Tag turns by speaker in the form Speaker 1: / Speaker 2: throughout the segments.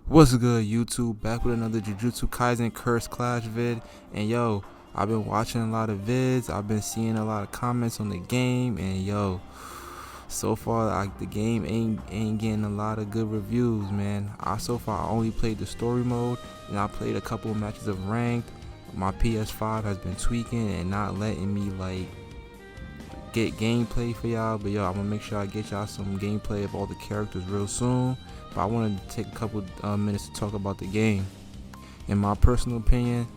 Speaker 1: What's good, YouTube? Back with another Jujutsu Kaisen Curse Clash vid. And yo, I've been watching a lot of vids. I've been seeing a lot of comments on the game. And yo, so far the game ain't getting a lot of good reviews, man. So far I only played the story mode, and I played a couple of matches of ranked. My PS5 has been tweaking and not letting me get gameplay for y'all, but yo, I'm gonna make sure I get y'all some gameplay of all the characters real soon. But I wanted to take a couple minutes to talk about the game. In my personal opinion,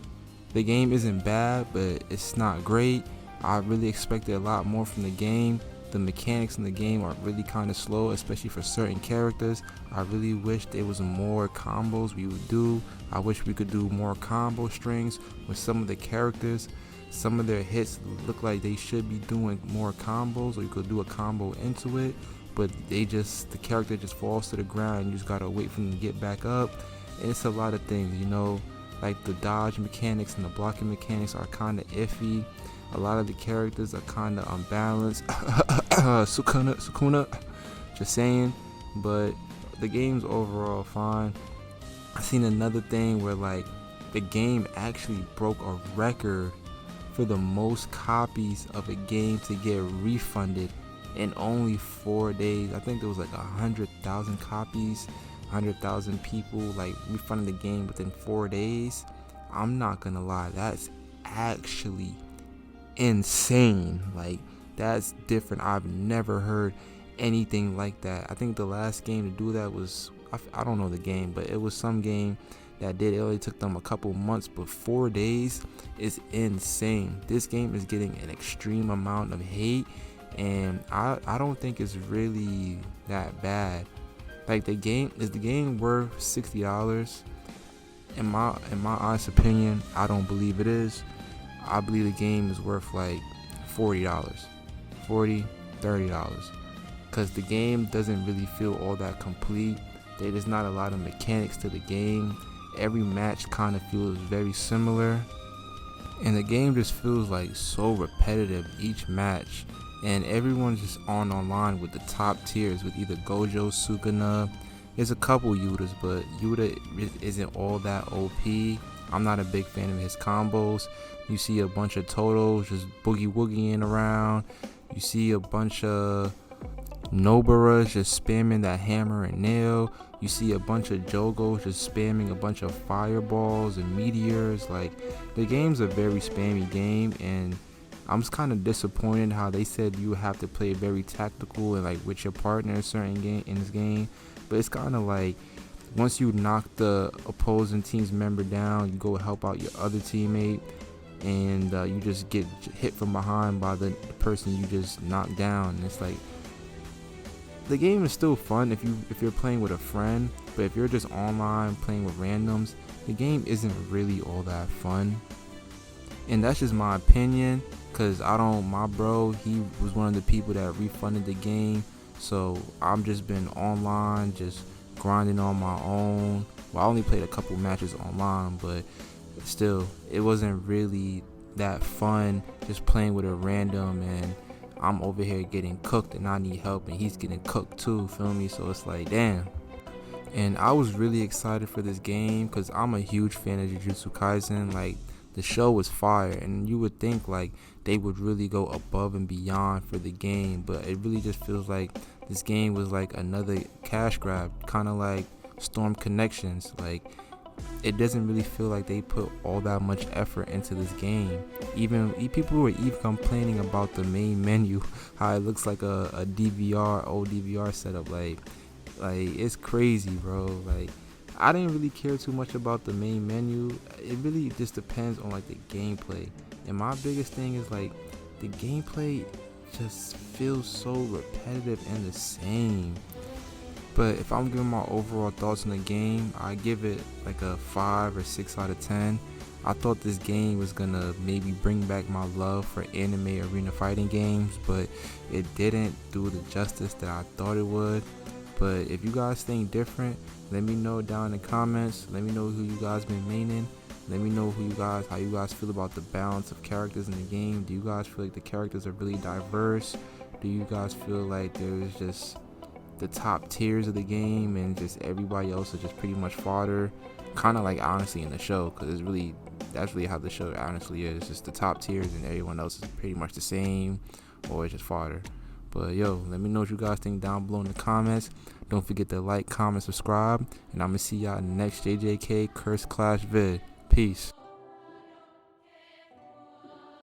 Speaker 1: the game isn't bad, but it's not great. I really expected a lot more from the game. The mechanics in the game are really kind of slow, especially for certain characters. I really wish there was more combos we would do. I wish we could do more combo strings with some of the characters. Some of their hits look like they should be doing more combos, or you could do a combo into it, but the character just falls to the ground and you just gotta wait for them to get back up. And it's a lot of things, like the dodge mechanics and the blocking mechanics are kind of iffy. A lot of the characters are kind of unbalanced. Sukuna, just saying. But the game's overall fine. I seen another thing where the game actually broke a record for the most copies of a game to get refunded in only 4 days. I think there was 100,000 copies, 100,000 people refunded the game within 4 days. I'm not gonna lie, that's actually insane. That's different. I've never heard anything like that. I think the last game to do that was, I don't know the game, but it was some game that did. It only took them a couple months, but 4 days is insane. This game is getting an extreme amount of hate, and I don't think it's really that bad. Is the game worth $60? In my honest opinion, I don't believe it is. I believe the game is worth $40, $30, because the game doesn't really feel all that complete. There's not a lot of mechanics to the game. Every match kind of feels very similar, and the game just feels so repetitive each match. And everyone's just online with the top tiers with either Gojo, Sukuna. There's a couple Yutas, but Yuta isn't all that OP. I'm not a big fan of his combos. You see a bunch of Totos just boogie woogieing around. You see a bunch of Noburas just spamming that hammer and nail. You see a bunch of Jogos just spamming a bunch of fireballs and meteors. The game's a very spammy game, and I'm just kind of disappointed how they said you have to play very tactical and with your partner in this game. But it's kind of once you knock the opposing team's member down, you go help out your other teammate, and you just get hit from behind by the person you just knocked down. And it's the game is still fun if you're playing with a friend, but if you're just online playing with randoms, the game isn't really all that fun. And that's just my opinion, because my bro, he was one of the people that refunded the game, so I'm just been online, just grinding on my own. Well, I only played a couple matches online, but still, it wasn't really that fun just playing with a random, and I'm over here getting cooked and I need help, and he's getting cooked too, feel me? So it's damn. And I was really excited for this game because I'm a huge fan of Jujutsu Kaisen. The show was fire, and you would think they would really go above and beyond for the game, but it really just feels like this game was another cash grab, kind of like Storm Connections. It doesn't really feel like they put all that much effort into this game. Even people were even complaining about the main menu, how it looks like a old DVR setup. It's crazy, bro. I didn't really care too much about the main menu. It really just depends on the gameplay. And my biggest thing is the gameplay just feels so repetitive and the same. But if I'm giving my overall thoughts on the game, I give it a 5 or 6 out of 10. I thought this game was gonna maybe bring back my love for anime arena fighting games, but it didn't do the justice that I thought it would. But if you guys think different, let me know down in the comments. Let me know who you guys been maining. Let me know how you guys feel about the balance of characters in the game. Do you guys feel like the characters are really diverse? Do you guys feel like there's just the top tiers of the game, and just everybody else is just pretty much fodder. Kind of like honestly in the show, because that's really how the show honestly is. It's just the top tiers and everyone else is pretty much the same, or it's just fodder. But yo, let me know what you guys think down below in the comments. Don't forget to like, comment, subscribe, and I'm gonna see y'all in the next JJK Curse Clash vid. Peace.